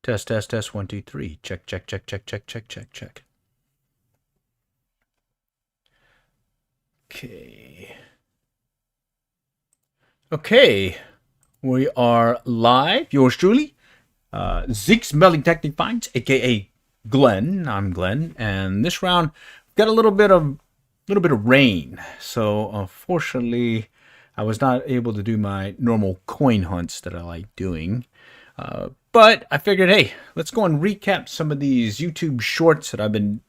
Test, test, test. 1, 2, 3. Check, check, check, check, check, check, check, check. Okay. Okay. We are live. Yours truly, Zeke's Melding Technique Finds, aka Glenn. I'm Glenn, and this round we've got a little bit of rain. So unfortunately, I was not able to do my normal coin hunts that I like doing. But I figured, hey, let's go and recap some of these YouTube shorts that I've been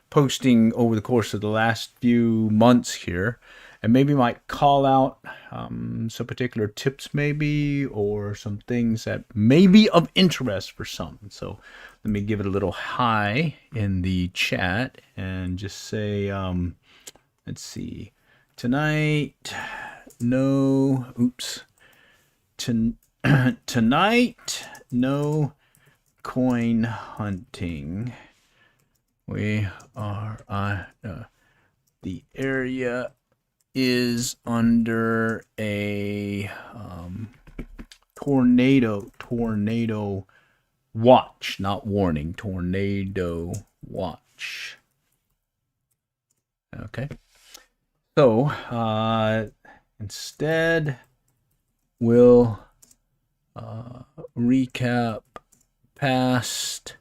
posting over the course of the last few months here, and maybe might call out some particular tips maybe, or some things that may be of interest for some. So let me give it a little hi in the chat and just say, let's see, tonight, no, oops, tonight, no coin hunting. We are, the area is under a tornado watch, not warning, tornado watch. Okay. So, instead, we'll recap past,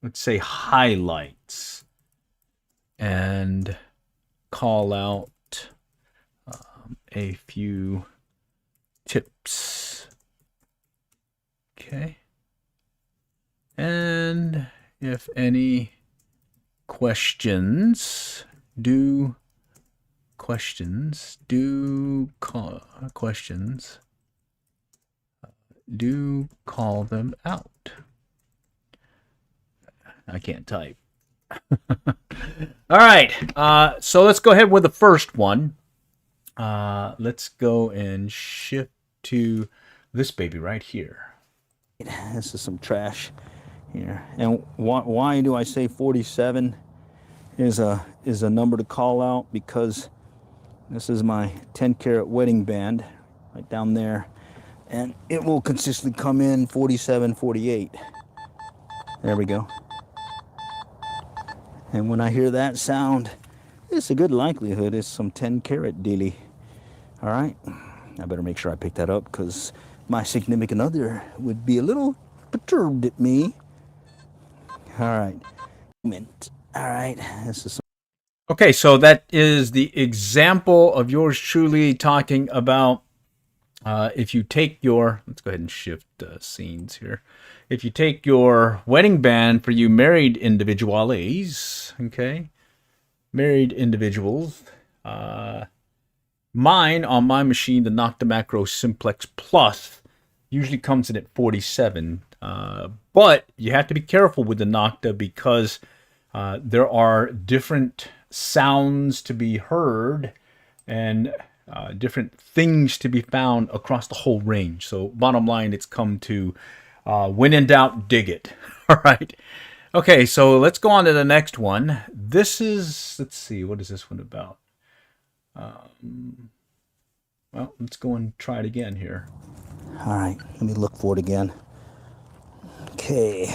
let's say, highlights, and call out a few tips. Okay. And if any questions, do call them out. I can't type. All right, so let's go ahead with the first one. Let's go and shift to this baby right here. This is some trash here. And why do I say 47 is a number to call out? Because this is my 10-carat wedding band right down there, and it will consistently come in 47, 48. There we go. And when I hear that sound, it's a good likelihood it's some 10-carat dealie. All right, I better make sure I pick that up, because my significant other would be a little perturbed at me. All right. All right, this is. Okay, so that is the example of yours truly talking about if you take your, let's go ahead and shift scenes here. If you take your wedding band for you married individuals, okay, married individuals, mine on my machine, the Nocta Macro Simplex Plus, usually comes in at 47. But you have to be careful with the Nocta, because there are different sounds to be heard and different things to be found across the whole range. So bottom line, it's come to when in doubt, dig it. All right. Okay, so let's go on to the next one. This is, let's see, what is this one about? Well, let's go and try it again here. All right, let me look for it again. Okay.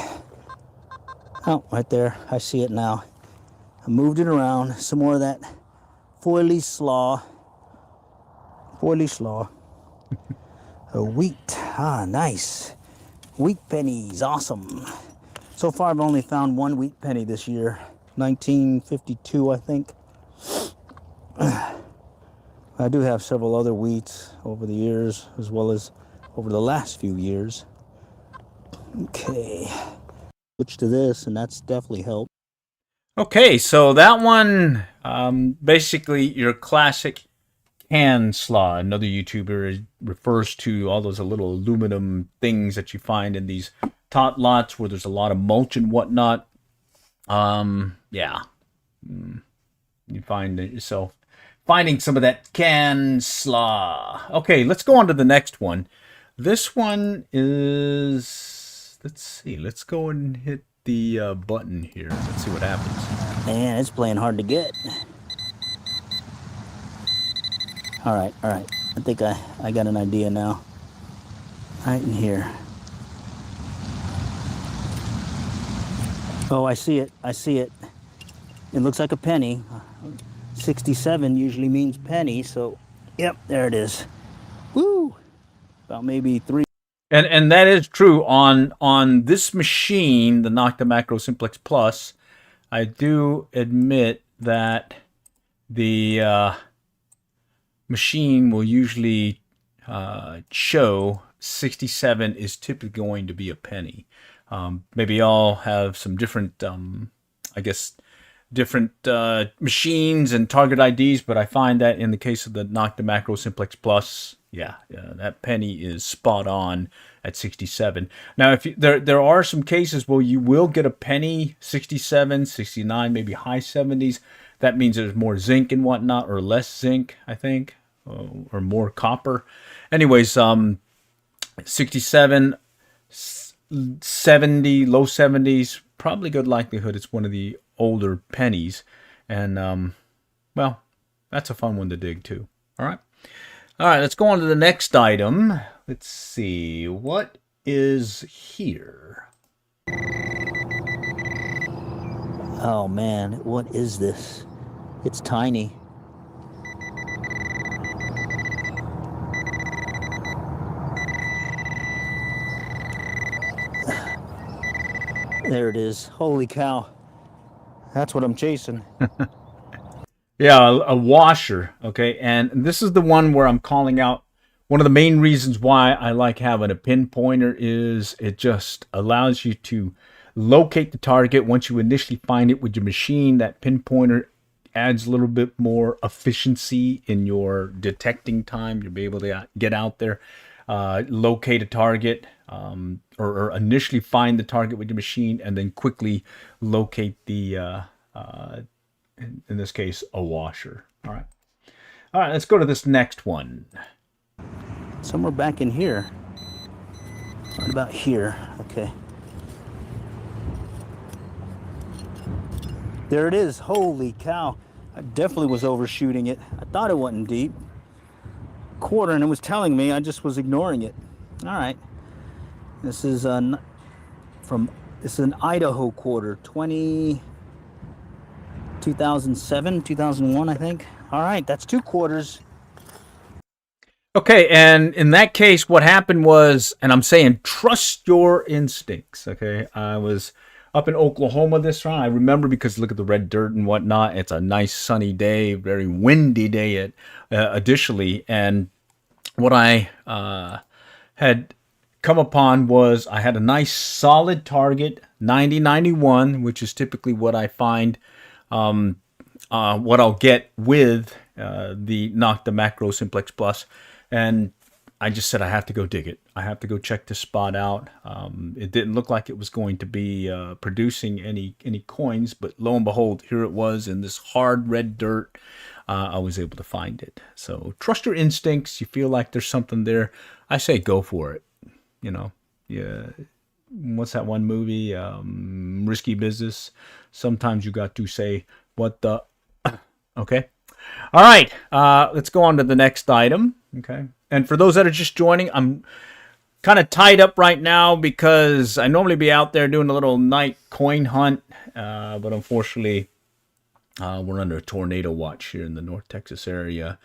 Oh, right there. I see it now. I moved it around. Some more of that foily slaw. A wheat. Ah, nice. Wheat pennies. Awesome. So far, I've only found one wheat penny this year. 1952, I think. I do have several other wheats over the years, as well as over the last few years. Okay. Switch to this, and that's definitely helped. Okay, so that one, basically your classic can slaw. Another YouTuber refers to all those little aluminum things that you find in these tot lots where there's a lot of mulch and whatnot. Yeah. You find yourself finding some of that can slaw. Okay, let's go on to the next one. This one is, let's see, let's go and hit the button here. Let's see what happens. Man, it's playing hard to get. All right. I think I got an idea now. Right in here. Oh, I see it. I see it. It looks like a penny. 67 usually means penny, so yep, there it is. Woo! About maybe 3. And that is true on this machine, the Nocta Macro Simplex Plus. I do admit that the machine will usually show 67 is typically going to be a penny. Maybe y'all have some different, I guess, different machines and target IDs, but I find that in the case of the Nocta Macro Simplex Plus, yeah, that penny is spot on at 67. Now, if you, there are some cases where you will get a penny 67, 69, maybe high 70s. That means there's more zinc and whatnot, or less zinc, I think, or more copper. Anyways, 67, 70, low 70s, probably good likelihood it's one of the older pennies. And, well, that's a fun one to dig too. All right. All right, let's go on to the next item. Let's see. What is here? Oh man, what is this? It's tiny. There it is. Holy cow. That's what I'm chasing. Yeah, a washer, okay? And this is the one where I'm calling out. One of the main reasons why I like having a pinpointer is it just allows you to locate the target once you initially find it with your machine. That pinpointer adds a little bit more efficiency in your detecting time. You'll be able to get out there, locate a target, or initially find the target with your machine, and then quickly locate the in this case, a washer. All right. All right, let's go to this next one. Somewhere back in here. Right about here. Okay. There it is. Holy cow. I definitely was overshooting it. I thought it wasn't deep. Quarter, and it was telling me. I just was ignoring it. All right. This is an Idaho quarter, 2007, 2001, I think. All right, that's 2 quarters. Okay, and in that case, what happened was, and I'm saying trust your instincts, okay? I was up in Oklahoma this round. I remember because look at the red dirt and whatnot. It's a nice sunny day, very windy day additionally. And what I had come upon was I had a nice solid target, 90-91, which is typically what I find what I'll get with the Nocta Macro Simplex Plus. And I just said I have to go dig it. I have to go check this spot out. It didn't look like it was going to be producing any coins, but lo and behold, here it was in this hard red dirt. I was able to find it. So trust your instincts. You feel like there's something there, I say go for it. You know, yeah. What's that one movie? Risky Business. Sometimes you got to say, what the... Okay. All right. Let's go on to the next item. Okay. And for those that are just joining, I'm kind of tied up right now because I normally be out there doing a little night coin hunt. But unfortunately, we're under a tornado watch here in the North Texas area.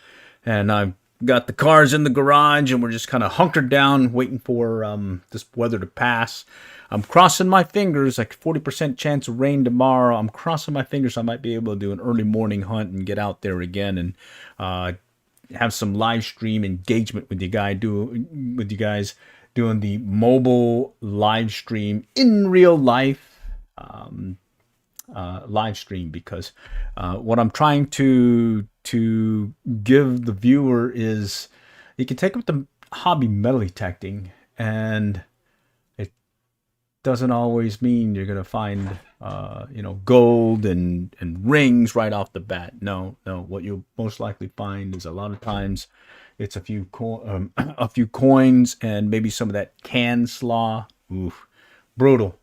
And I've got the cars in the garage and we're just kind of hunkered down waiting for this weather to pass. I'm crossing my fingers, like 40% chance of rain tomorrow. I'm crossing my fingers I might be able to do an early morning hunt and get out there again and have some live stream engagement with you guys doing the mobile live stream in real life live stream, because what I'm trying to give the viewer is you can take up the hobby metal detecting, and it doesn't always mean you're going to find gold and rings right off the bat. No, what you'll most likely find is a lot of times it's a few coins and maybe some of that can slaw. Oof. Brutal.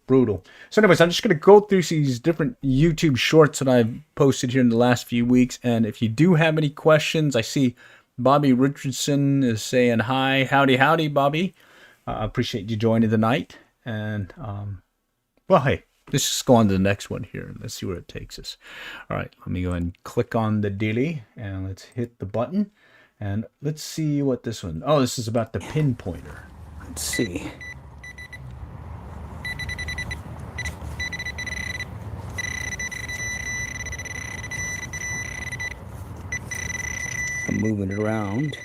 So anyways, I'm just going to go through these different YouTube shorts that I've posted here in the last few weeks. And if you do have any questions, I see Bobby Richardson is saying hi. Howdy, Bobby. I appreciate you joining tonight. And, well, hey, let's just go on to the next one here and let's see where it takes us. All right, let me go ahead and click on the daily and let's hit the button and let's see what this one. Oh, this is about the pinpointer. Let's see. I'm moving it around.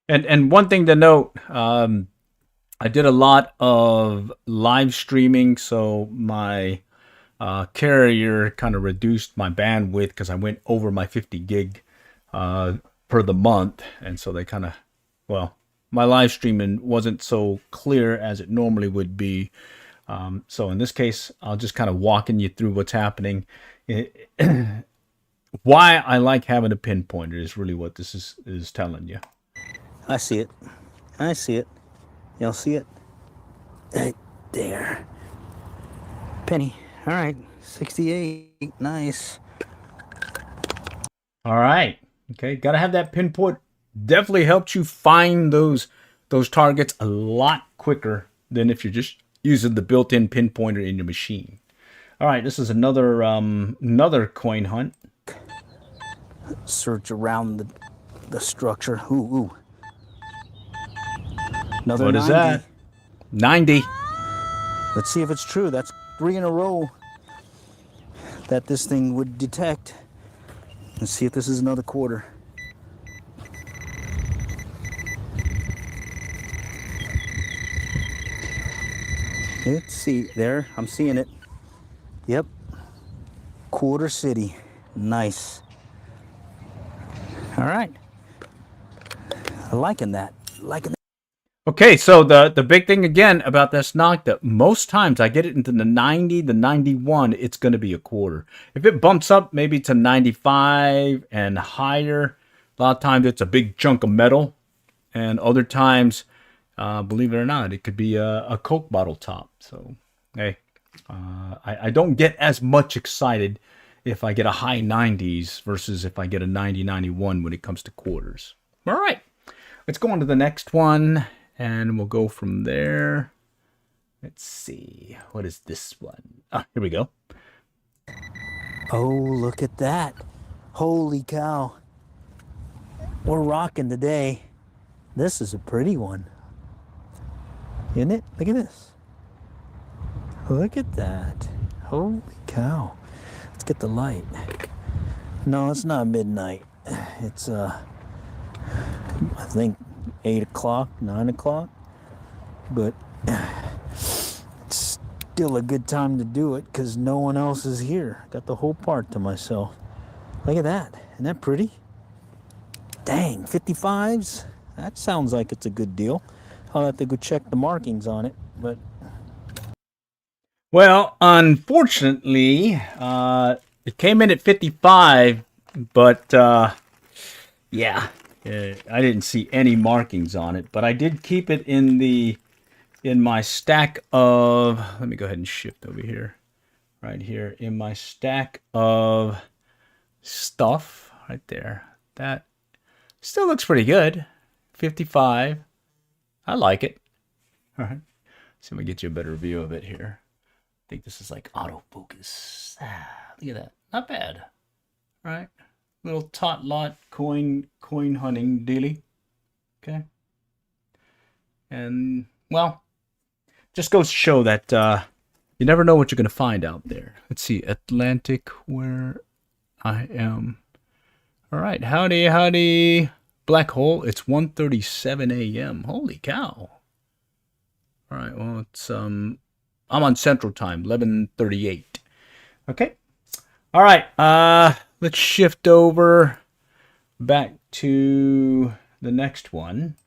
And one thing to note, I did a lot of live streaming, so my carrier kind of reduced my bandwidth because I went over my 50 gig per the month, and so they kind of, well, my live streaming wasn't so clear as it normally would be. So in this case, I'll just kind of walking you through what's happening. Why I like having a pinpointer is really what this is telling you. I see it. I see it. Y'all see it? Right there. Penny. All right. 68. Nice. All right. Okay. Got to have that pinpoint. Definitely helps you find those targets a lot quicker than if you're just using the built-in pinpointer in your machine. All right. This is another coin hunt. Search around the structure. Ooh. Another What 90. is that? 90. Let's see if it's true. That's 3 in a row that this thing would detect. Let's see if this is another quarter. Let's see. There. I'm seeing it. Yep. Quarter City. Nice. All right. Liking that. Okay, so the big thing again about this Nocta, most times I get it into the 90, the 91, it's going to be a quarter. If it bumps up maybe to 95 and higher, a lot of times it's a big chunk of metal. And other times, believe it or not, it could be a Coke bottle top. So, hey, I don't get as much excited if I get a high 90s versus if I get a 90, 91 when it comes to quarters. All right, let's go on to the next one. And we'll go from there. Let's see. What is this one? Ah, here we go. Oh, look at that. Holy cow. We're rocking today. This is a pretty one. Isn't it? Look at this. Look at that. Holy cow. Let's get the light. No, it's not midnight. It's, I think 8 o'clock, 9 o'clock, but it's still a good time to do it because no one else is here. Got the whole park to myself. Look at that. Isn't that pretty? Dang, 55s? That sounds like it's a good deal. I'll have to go check the markings on it, but... Well, unfortunately, it came in at 55, but, yeah. I didn't see any markings on it, but I did keep it in my stack of, let me go ahead and shift over here, right here, in my stack of stuff, right there. That still looks pretty good. 55. I like it. All right. See if we get you a better view of it here. I think this is like autofocus. Look at that. Not bad. All right. Little tot lot coin hunting dealy. Okay. And, well, just goes to show that you never know what you're going to find out there. Let's see. Atlantic, where I am. All right. Howdy. Black hole. It's 1:37 a.m. Holy cow. All right. Well, it's, I'm on Central Time, 11:38. Okay. All right. Let's shift over back to the next one.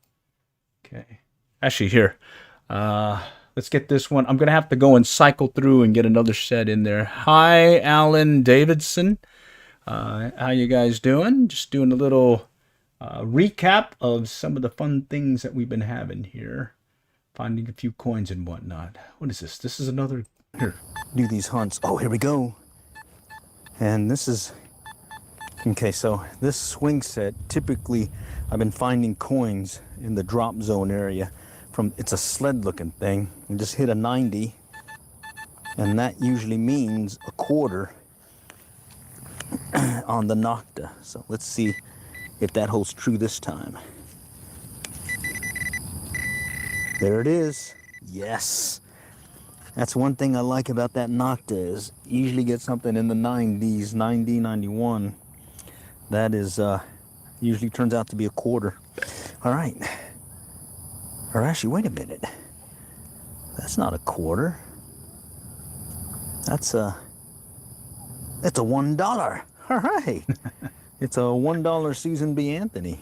Okay. Actually, here. Let's get this one. I'm going to have to go and cycle through and get another set in there. Hi, Alan Davidson. How you guys doing? Just doing a little recap of some of the fun things that we've been having here. Finding a few coins and whatnot. What is this? This is another... Here. Do these hunts. Oh, here we go. And this is... Okay, so this swing set, typically I've been finding coins in the drop zone area. It's a sled looking thing. And just hit a 90. And that usually means a quarter on the nocta. So let's see if that holds true this time. There it is. Yes. That's one thing I like about that nocta is you usually get something in the 90s, 90, 91. That is usually turns out to be a quarter. All right. Or actually, wait a minute. That's not a quarter. It's a $1. All right. It's a $1 Susan B. Anthony.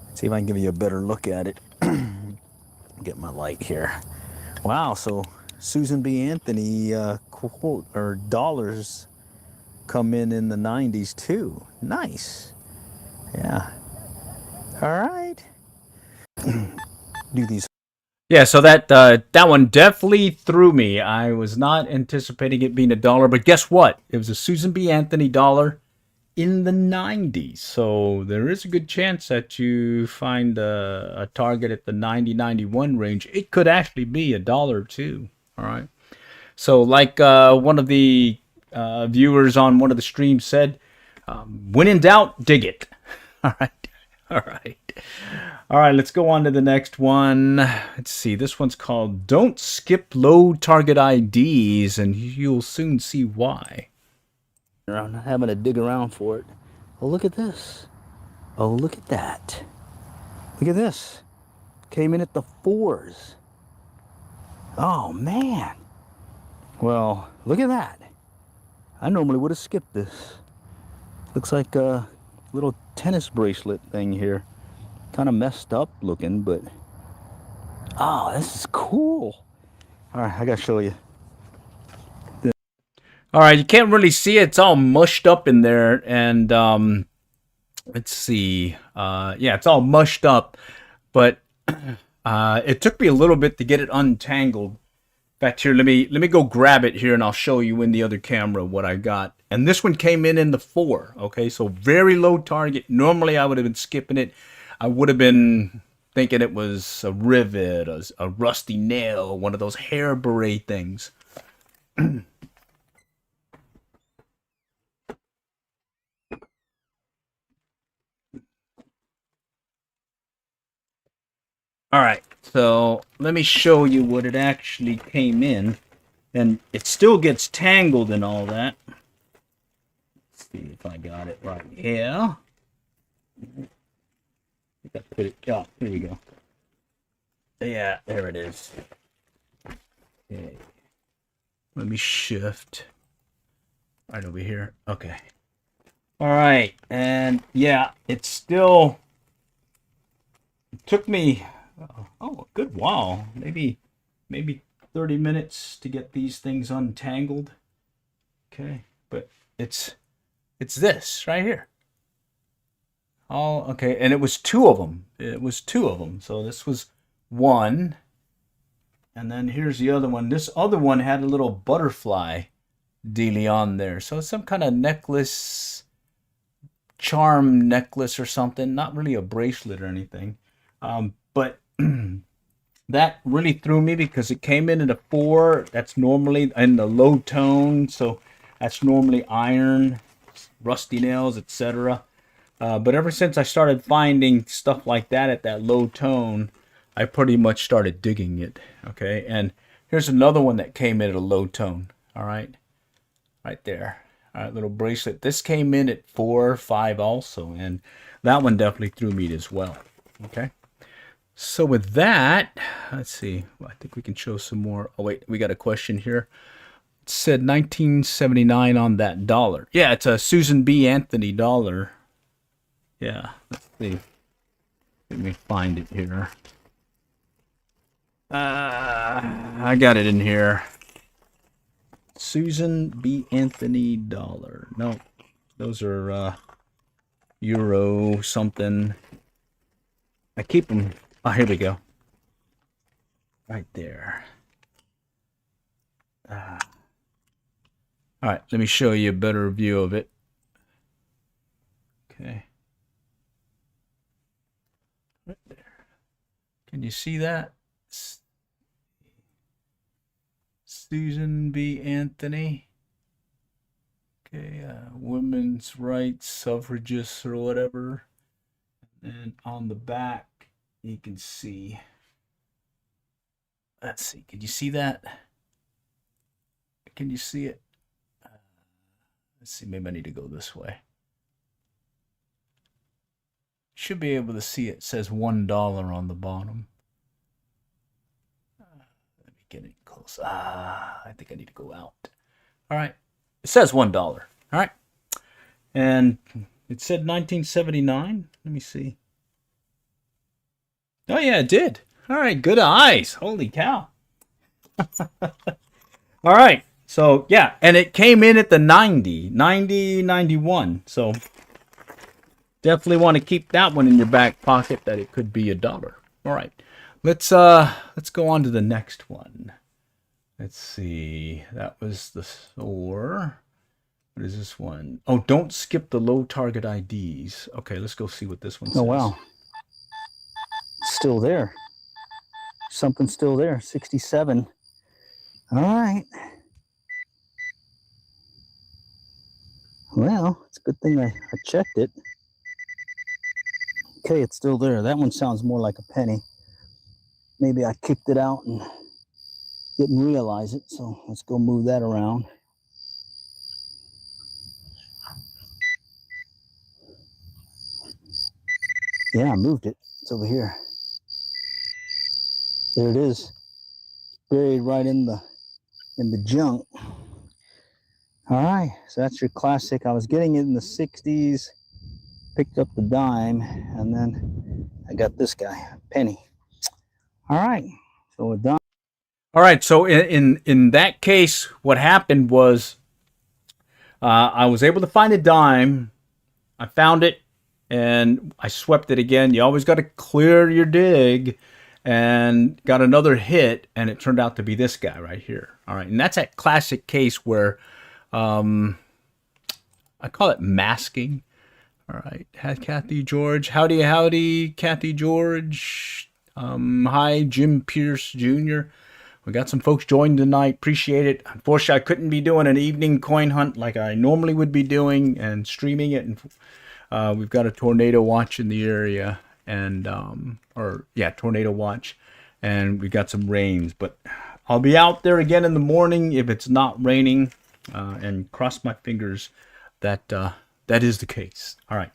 Let's see if I can give you a better look at it. Get my light here. Wow, so Susan B. Anthony quote or dollars come in the 90s too. Nice. Yeah. All right. Do these. Yeah, so that one definitely threw me. I was not anticipating it being $1, but guess what? It was a Susan B. Anthony dollar in the 90s. So there is a good chance that you find a target at the 90-91 range. It could actually be $1 too. All right. So like one of the viewers on one of the streams said, when in doubt, dig it. All right. All right. All right, let's go on to the next one. Let's see. This one's called Don't Skip Low Target IDs, and you'll soon see why. I'm not having to dig around for it. Oh, look at this. Oh, look at that. Look at this. Came in at the 4s. Oh, man. Well, look at that. I normally would have skipped this. Looks like a little tennis bracelet thing here. Kind of messed up looking, but oh, this is cool. All right, I gotta show you. All right, you can't really see it. It's all mushed up in there, and let's see. Yeah, it's all mushed up, but it took me a little bit to get it untangled. In fact, here, let me go grab it here, and I'll show you in the other camera what I got. And this one came in the 4. Okay, so very low target. Normally, I would have been skipping it. I would have been thinking it was a rivet, a rusty nail, one of those hair beret things. All right, so let me show you what it actually came in. And it still gets tangled and all that. Let's see if I got it right here. I put it, oh, here we go. Yeah, there it is. Okay. Let me shift right over here. Okay. All right, and yeah, it still took me a good while, maybe 30 minutes to get these things untangled. Okay, but it's this right here. Oh, okay, and it was 2 of them. It was 2 of them. So this was one, and then here's the other one. This other one had a little butterfly dealie on there. So it's some kind of necklace, charm necklace or something. Not really a bracelet or anything. But that really threw me because it came in at a 4. That's normally in the low tone. So that's normally iron, rusty nails, etc. But ever since I started finding stuff like that at that low tone, I pretty much started digging it. Okay, and here's another one that came in at a low tone. All right, right there. All right, little bracelet. This came in at 4 or 5 also, and that one definitely threw me as well. Okay, so with that, let's see. Well, I think we can show some more. Oh wait, we got a question here. It said 1979 on that dollar. Yeah, it's a Susan B. Anthony dollar. Yeah, let's see. Let me find it here. I got it in here. Susan B. Anthony dollar. No, those are euro something. I keep them. Oh, here we go. Right there. All right, let me show you a better view of it. Okay. Right there. Can you see that? Susan B. Anthony. Okay, women's rights, suffragists or whatever. And on the back, you can see. Let's see. Can you see that? Can you see it? Let's see. Maybe I need to go this way. Should be able to see it. It says $1 on the bottom. Let me get it close. I think I need to go out. All right. It says $1. All right. And it said 1979. Let me see. Oh, yeah, it did. All right. Good eyes. Holy cow. All right. So, yeah. And it came in at the 90, 91. So, definitely want to keep that one in your back pocket that it could be $1. All right. Let's go on to the next one. Let's see. That was the store. What is this one? Oh, don't skip the low target IDs. Okay, let's go see what this one says. Oh, wow. Still there. Something's still there. 67. All right. Well, it's a good thing I checked it. Okay, it's still there. That one sounds more like a penny. Maybe I kicked it out and didn't realize it. So let's go move that around. Yeah, I moved it. It's over here. There it is. Buried right in the junk. All right, so that's your classic. I was getting it in the 60s, picked up the dime, and then I got this guy, penny. All right, so we're done. All right, so in that case, what happened was I was able to find a dime. I found it, and I swept it again. You always got to clear your dig, and got another hit, and it turned out to be this guy right here. All right, and that's that classic case where I call it masking. All right, Kathy George. Howdy, Kathy George. Hi, Jim Pierce Jr. We got some folks joined tonight. Appreciate it. Unfortunately, I couldn't be doing an evening coin hunt like I normally would be doing and streaming it. And we've got a tornado watch in the area, and tornado watch, and we got some rains. But I'll be out there again in the morning if it's not raining, and cross my fingers that that is the case. All right.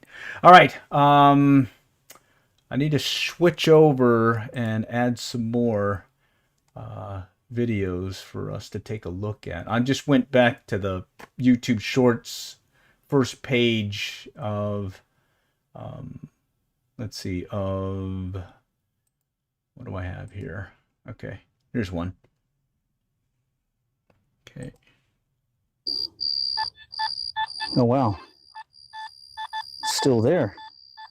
I need to switch over and add some more videos for us to take a look at. I just went back to the YouTube Shorts first page of, let's see, of, what do I have here? Okay, here's one. Okay. Oh, wow. Still there.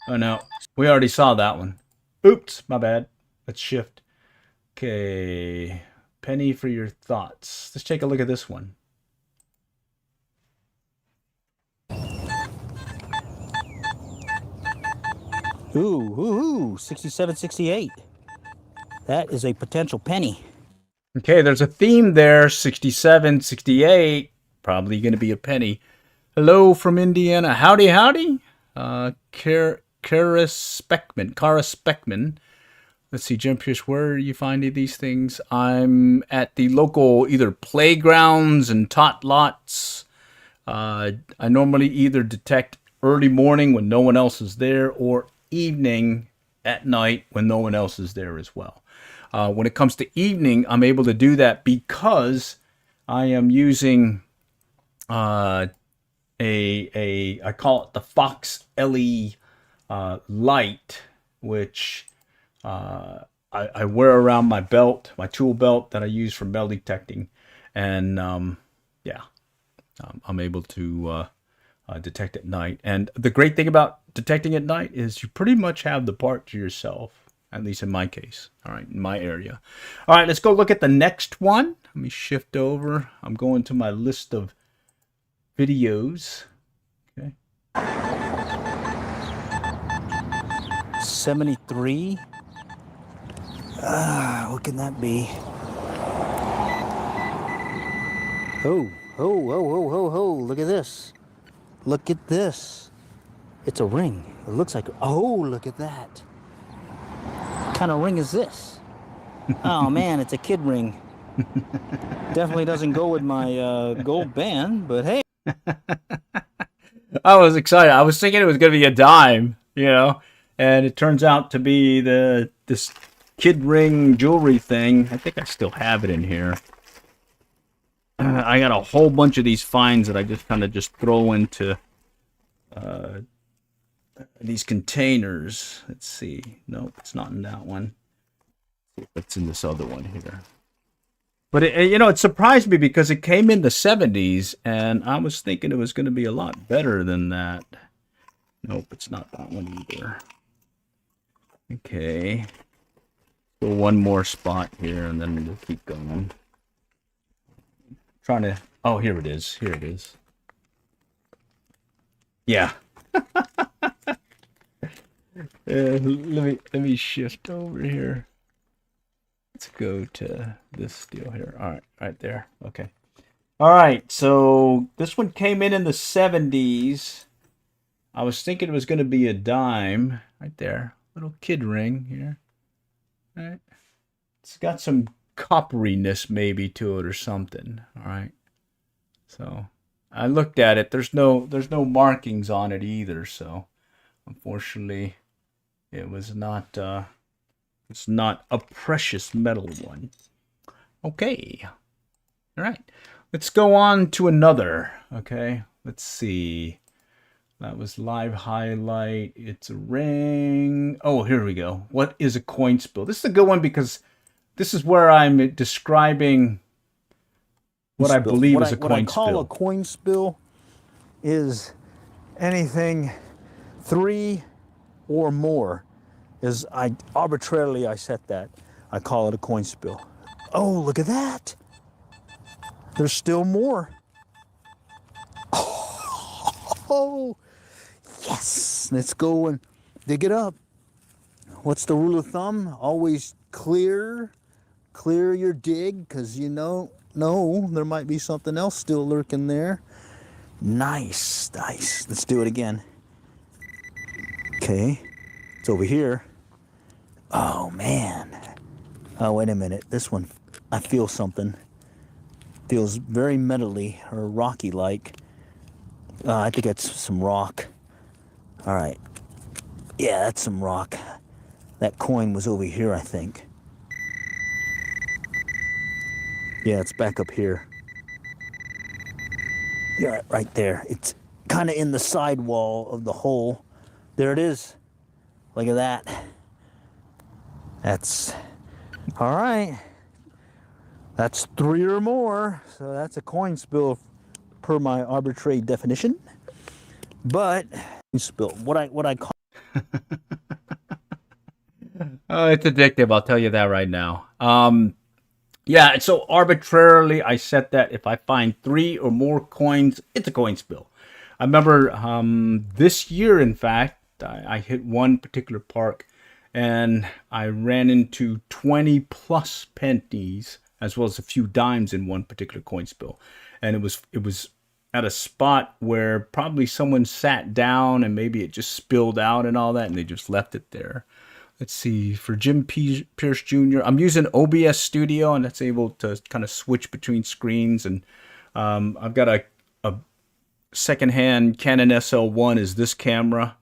Oh, no. We already saw that one. Oops, my bad. Let's shift. Okay. Penny for your thoughts. Let's take a look at this one. Ooh, 67, 68. That is a potential penny. Okay, there's a theme there. 67, 68. Probably going to be a penny. Hello from Indiana. Howdy. Kara Speckman. Let's see, Jim Pierce, where are you finding these things? I'm at the local either playgrounds and tot lots. I normally either detect early morning when no one else is there, or evening at night when no one else is there as well. When it comes to evening, I'm able to do that because I am using I call it the Fox LE light, which I wear around my belt, my tool belt that I use for metal detecting, and I'm able to detect at night. And the great thing about detecting at night is you pretty much have the part to yourself, at least in my case. All right, in my area. All right, let's go look at the next one. Let me shift over. I'm going to my list of videos. Okay. 73. What can that be? Oh, oh, oh, oh, oh, oh, look at this. Look at this. It's a ring. It looks like, oh, look at that. What kind of ring is this? Oh man, it's a kid ring. Definitely doesn't go with my gold band, but hey. I was excited. I was thinking it was going to be a dime, you know, and it turns out to be this kid ring jewelry thing. I think I still have it in here. I got a whole bunch of these finds that I just kind of just throw into these containers. Let's see. Nope, it's not in that one. It's in this other one here. But it surprised me because it came in the 70s, and I was thinking it was going to be a lot better than that. Nope, it's not that one either. Okay. Go one more spot here, and then we'll keep going. Trying to. Oh, here it is. Here it is. Yeah. Let me shift over here. Let's go to this deal here. All right, right there. Okay. All right, so this one came in the 70s. I was thinking it was going to be a dime. Right there. Little kid ring here. All right. It's got some copperiness maybe to it or something. All right. So I looked at it. There's no markings on it either. So unfortunately, it was not. It's not a precious metal one. Okay. All right. Let's go on to another. Okay. Let's see. That was live highlight. It's a ring. Oh, here we go. What is a coin spill? This is a good one because this is where I'm describing what I believe is a coin spill. What I call a coin spill is anything 3 or more. I arbitrarily set that. I call it a coin spill. Oh, look at that. There's still more. Oh, yes. Let's go and dig it up. What's the rule of thumb? Always clear your dig, because there might be something else still lurking there. Nice. Let's do it again. Okay. It's over here. Oh, man. Oh, wait a minute. This one, I feel something. Feels very metally or rocky-like. I think that's some rock. All right. Yeah, that's some rock. That coin was over here, I think. Yeah, it's back up here. Yeah, right there. It's kind of in the sidewall of the hole. There it is. Look at that. That's all right. That's 3 or more. So that's a coin spill per my arbitrary definition. But spill what I call Oh, it's addictive. I'll tell you that right now. Yeah, so arbitrarily I set that if I find 3 or more coins, it's a coin spill. I remember this year, in fact, I hit one particular park and I ran into 20 plus pennies as well as a few dimes in one particular coin spill. And it was at a spot where probably someone sat down and maybe it just spilled out and all that and they just left it there. Let's see, for Jim Pierce Jr., I'm using OBS Studio, and that's able to kind of switch between screens. And I've got a secondhand Canon SL1 is this camera,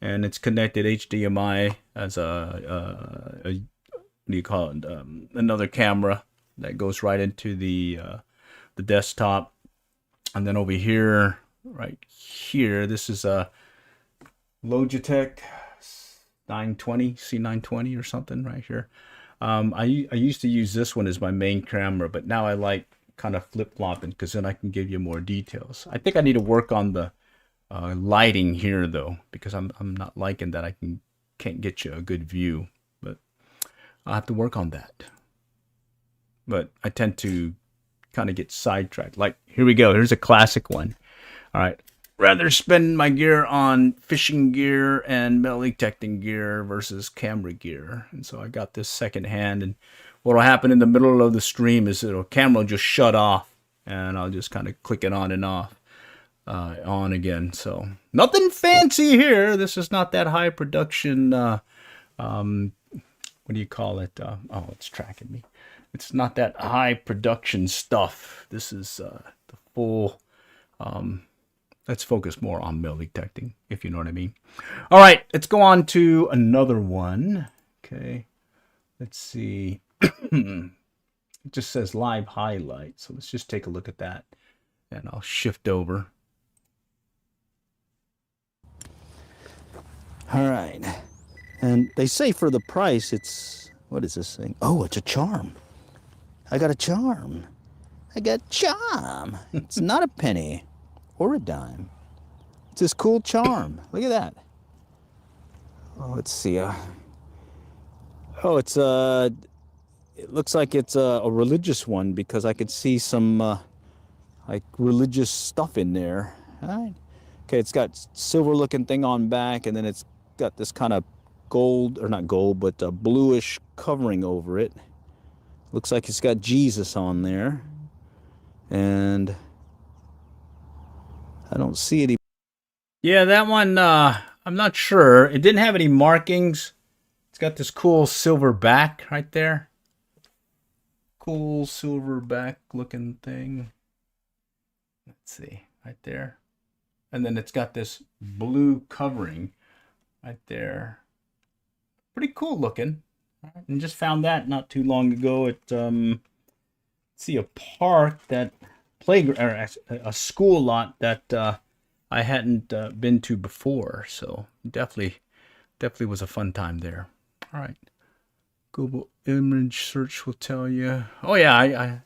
and it's connected HDMI as a what do you call it? Another camera that goes right into the desktop. And then over here, right here, this is a Logitech 920, C920 or something right here. I used to use this one as my main camera, but now I like kind of flip-flopping because then I can give you more details. I think I need to work on the lighting here though, because I'm not liking that I can't get you a good view, but I'll have to work on that. But I tend to kind of get sidetracked. Like, here we go. Here's a classic one. All right. Rather spend my gear on fishing gear and metal detecting gear versus camera gear. And so I got this second hand, and what will happen in the middle of the stream is camera will just shut off and I'll just kind of click it on and off, on again. So nothing fancy here. This is not that high production, what do you call it? Oh, it's tracking me. It's not that high production stuff. This is the full, let's focus more on metal detecting, if you know what I mean. All right, let's go on to another one. Okay, let's see. It just says live highlight. So let's just take a look at that. And I'll shift over. All right. And they say for the price, it's, what is this thing? Oh, it's a charm. I got a charm. I got charm. It's not a penny or a dime. It's this cool charm. Look at that. Oh, let's see. Oh, it's it looks like it's a religious one because I could see some like religious stuff in there. All right. Okay, it's got silver looking thing on back, and then it's got this kind of gold, or not gold, but bluish covering over it. Looks like it's got Jesus on there. And I don't see any. Yeah, that one, I'm not sure. It didn't have any markings. It's got this cool silver back right there. Cool silver back looking thing. Let's see, right there. And then it's got this blue covering right there. Pretty cool looking. And just found that not too long ago at see a park that playground, or a school lot that I hadn't been to before. So definitely was a fun time there. All right. Google image search will tell you. Oh yeah,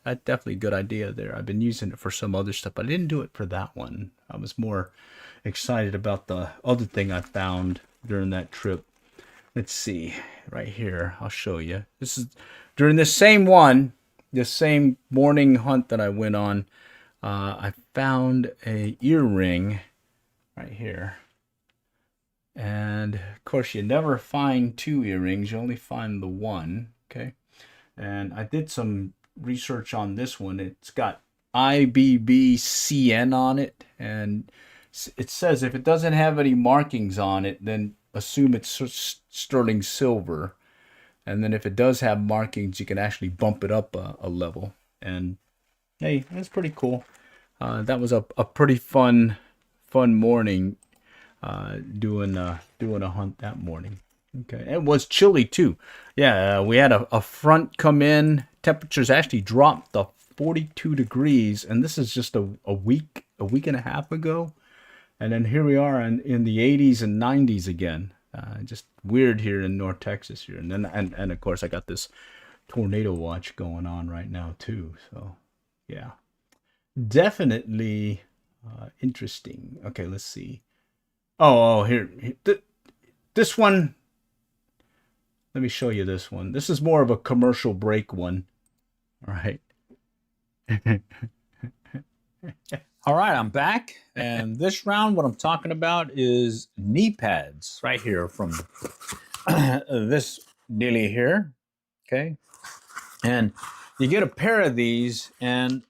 I definitely a good idea there. I've been using it for some other stuff, but I didn't do it for that one. I was more excited about the other thing I found during that trip. Let's see, right here, I'll show you. This is during the same one, the same morning hunt that I went on. I found a earring right here. And of course, you never find two earrings, you only find the one. Okay. And I did some research on this one. It's got IBBCN on it, and it says if it doesn't have any markings on it, then assume it's sterling silver. And then if it does have markings, you can actually bump it up a level. And hey, that's pretty cool. That was a pretty fun morning doing a hunt that morning. Okay, it was chilly too. Yeah, we had a front come in. Temperatures actually dropped to 42 degrees, and this is just a week and a half ago. And then here we are in the 80s and 90s again. Just weird here in North Texas here. And then and of course I got this tornado watch going on right now too. So yeah, definitely interesting. Okay, let's see. Oh, here this one. Let me show you this one. This is more of a commercial break one. All right. All right, I'm back. And this round, what I'm talking about is knee pads right here from this dealie here. Okay. And you get a pair of these. And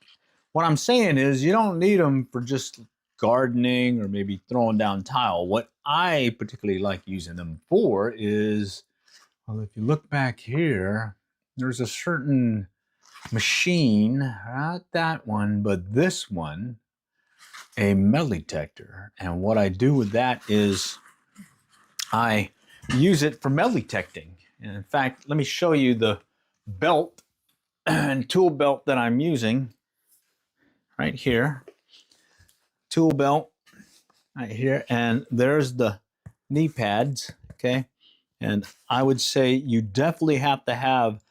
what I'm saying is you don't need them for just gardening or maybe throwing down tile. What I particularly like using them for is, well, if you look back here, there's a certain machine, not that one, but this one, a metal detector. And what I do with that is I use it for metal detecting. And in fact, let me show you the belt and tool belt that I'm using right here. Tool belt right here. And there's the knee pads. Okay. And I would say you definitely have to have a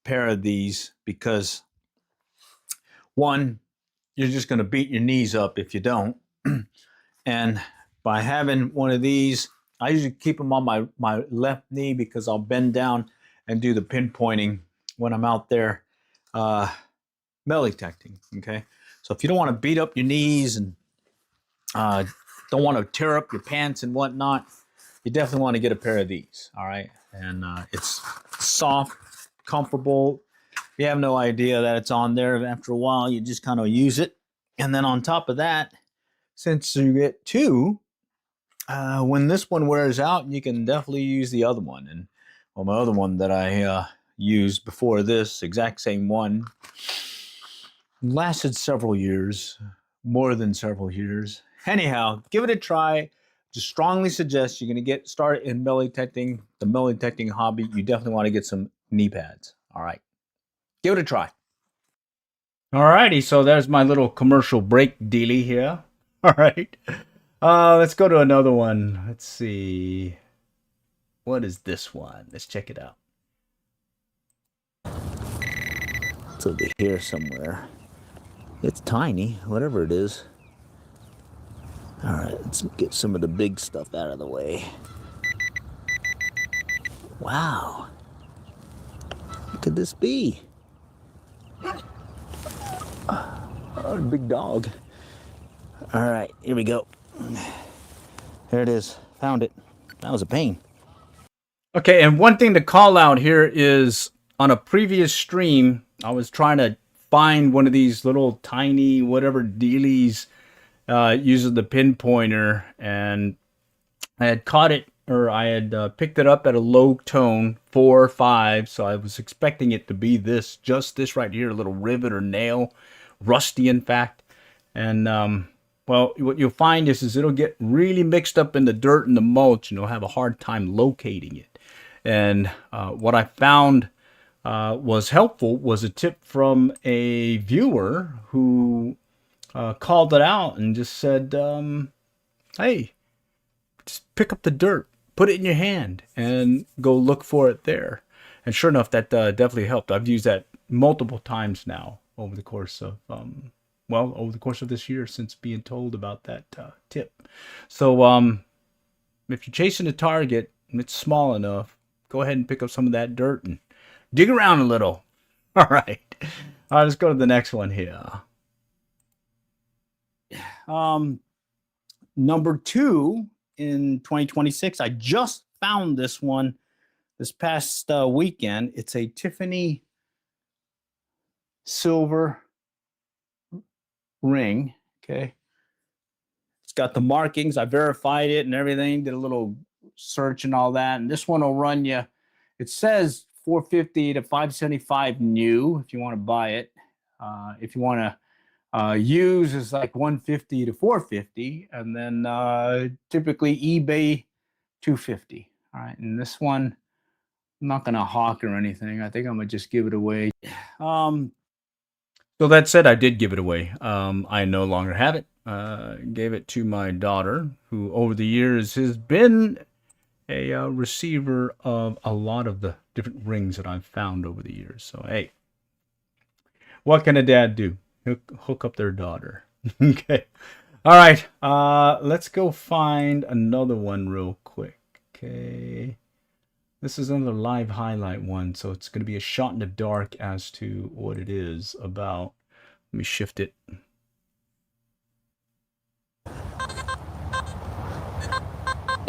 pair of these because, one, you're just going to beat your knees up if you don't. And by having one of these, I usually keep them on my left knee because I'll bend down and do the pinpointing when I'm out there metal detecting. Okay. So if you don't want to beat up your knees and don't want to tear up your pants and whatnot, you definitely want to get a pair of these. All right. And it's soft, comfortable. you have no idea that it's on there. After a while, you just kind of use it. And then on top of that, since you get two, when this one wears out, you can definitely use the other one. And well, my other one that I used before this, exact same one, lasted several years, more than several years. Anyhow, give it a try. Just strongly suggest you're going to get started in metal detecting, the metal detecting hobby. You definitely want to get some knee pads. All right, give it a try. Alrighty, so there's my little commercial break dealy here. All right. Let's go to another one. Let's see. What is this one? Let's check it out. It's over here somewhere. It's tiny, whatever it is. All right, let's get some of the big stuff out of the way. Wow. What could this be? Oh, a big dog. All right, here we go. There it is. Found it. That was a pain. Okay, and one thing to call out here is on a previous stream, I was trying to find one of these little tiny whatever dealies using the pinpointer, and I had caught it, or I had picked it up at a low tone, 4 or 5, so I was expecting it to be this, just this right here, a little rivet or nail, rusty in fact. And well, what you'll find is it'll get really mixed up in the dirt and the mulch, and you'll have a hard time locating it. And what I found was helpful was a tip from a viewer who called it out and just said, hey, just pick up the dirt, put it in your hand, and go look for it there. And sure enough, that definitely helped. I've used that multiple times now over the course of, well, over the course of this year since being told about that tip. So if you're chasing a target and it's small enough, go ahead and pick up some of that dirt and dig around a little. All right. All right, let's go to the next one here. Number 2 in 2026. I just found this one this past weekend. It's a Tiffany silver ring. Okay. It's got the markings. I verified it and everything, did a little search and all that. And this one will run you, it says 450 to 575 new if you want to buy it. If you want to use, is like 150 to 450, and then typically eBay 250. All right, and this one I'm not gonna hawk or anything. I think I'm gonna just give it away. So that said, I did give it away. I no longer have it. Gave it to my daughter, who over the years has been a receiver of a lot of the different rings that I've found over the years. So hey, what can a dad do? Hook up their daughter. Okay. All right. Let's go find another one real quick. Okay. This is another live highlight one, so it's going to be a shot in the dark as to what it is about. Let me shift it.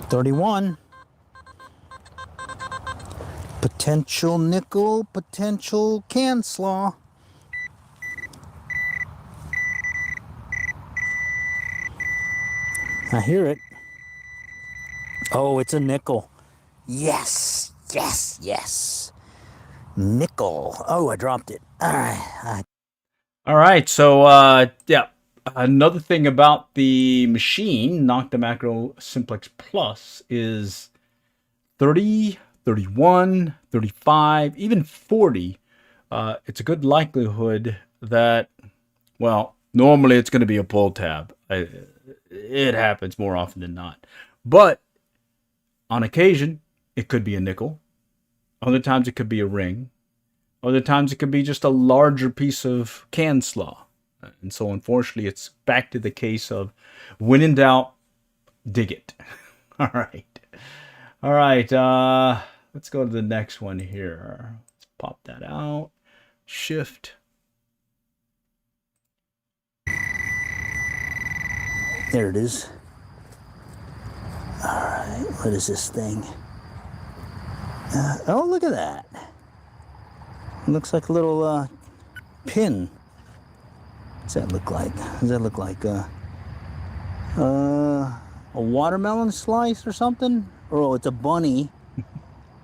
$31. Potential nickel, potential can slaw. I hear it. Oh, it's a nickel. Yes, yes, yes. Nickel. Oh, I dropped it. All right. All right. So, yeah. Another thing about the machine, Nocta Macro Simplex Plus, is 30, 31, 35, even 40. It's a good likelihood that, well, normally it's going to be a pull tab. It happens more often than not. But on occasion, it could be a nickel. Other times it could be a ring. Other times it could be just a larger piece of can slaw. And so unfortunately, it's back to the case of when in doubt, dig it. All right. All right. Let's go to the next one here. Let's pop that out. Shift. There it is. All right. What is this thing? Oh, look at that. It looks like a little pin. What's that look like? Does that look like a watermelon slice or something? Oh, it's a bunny.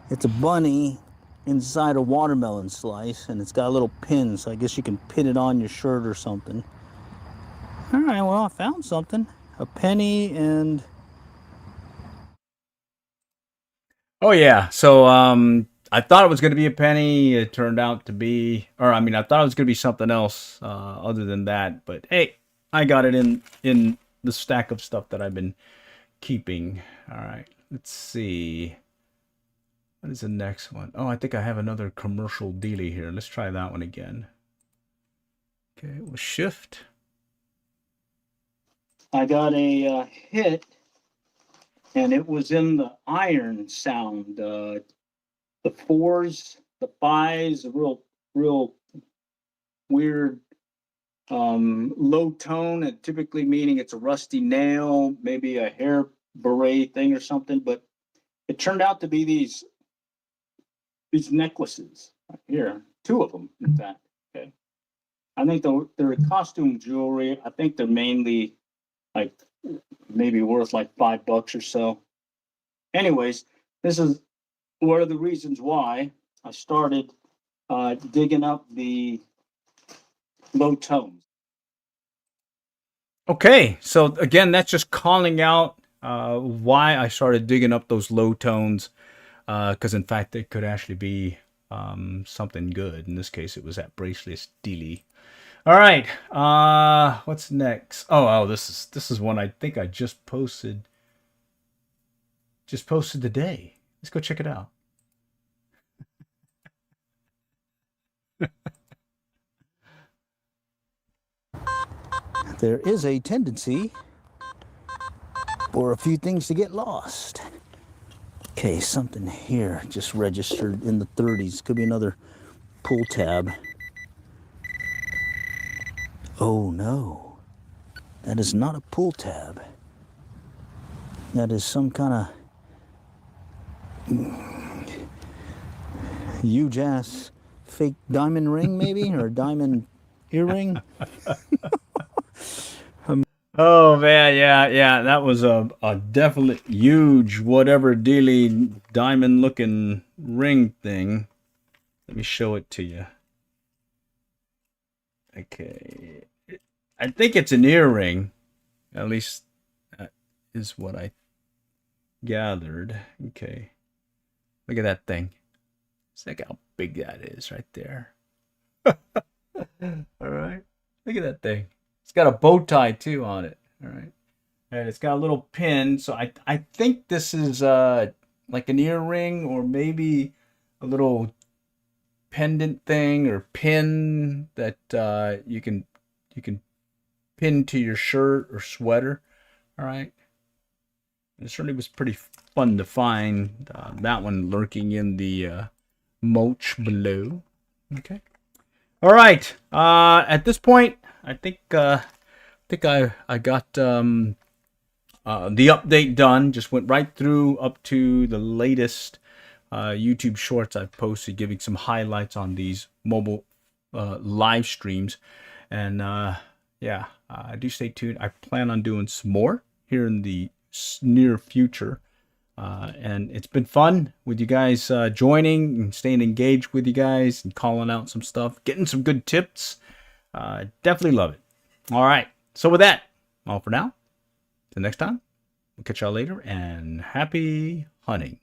It's a bunny inside a watermelon slice, and it's got a little pin, so I guess you can pin it on your shirt or something. All right, well, I found something. A penny and... Oh yeah. So I thought it was going to be a penny. It turned out to be, or I mean, I thought it was going to be something else other than that. But hey, I got it in the stack of stuff that I've been keeping. All right. Let's see. What is the next one? Oh, I think I have another commercial dealie here. Let's try that one again. Okay, we'll shift. I got a hit, and it was in the iron sound. The fours, the fives, real weird low tone, and typically meaning it's a rusty nail, maybe a hair beret thing or something. But it turned out to be these necklaces right here, two of them, in fact. Okay, I think they're costume jewelry. I think they're mainly like maybe worth like $5 or so. Anyways, this is one of the reasons why I started digging up the low tones. Okay, so again, that's just calling out why I started digging up those low tones, because in fact, it could actually be something good. In this case, it was that bracelet dealie. All right, what's next? Oh, this is one I think I just posted today. Let's go check it out. There is a tendency for a few things to get lost. Okay, something here just registered in the 30s. Could be another pull tab. Oh no, that is not a pull tab. That is some kind of huge ass fake diamond ring, maybe, or a diamond earring. Oh man, yeah, that was a definite huge whatever dealy diamond looking ring thing. Let me show it to you. Okay, I think it's an earring. At least that is what I gathered. Okay, look at that thing. Look how big that is right there. All right, look at that thing. It's got a bow tie too on it. All right. And it's got a little pin, so I think this is like an earring or maybe a little pendant thing or pin that you can pin to your shirt or sweater. All right. It certainly was pretty fun to find. That one lurking in the mulch below. Okay. All right. At this point, I think I got the update done. Just went right through up to the latest YouTube shorts I've posted, giving some highlights on these mobile live streams. And yeah, do stay tuned. I plan on doing some more here in the near future. And it's been fun with you guys joining and staying engaged with you guys and calling out some stuff, getting some good tips. Definitely love it. All right. So with that, all for now. Till next time, we'll catch y'all later and happy hunting.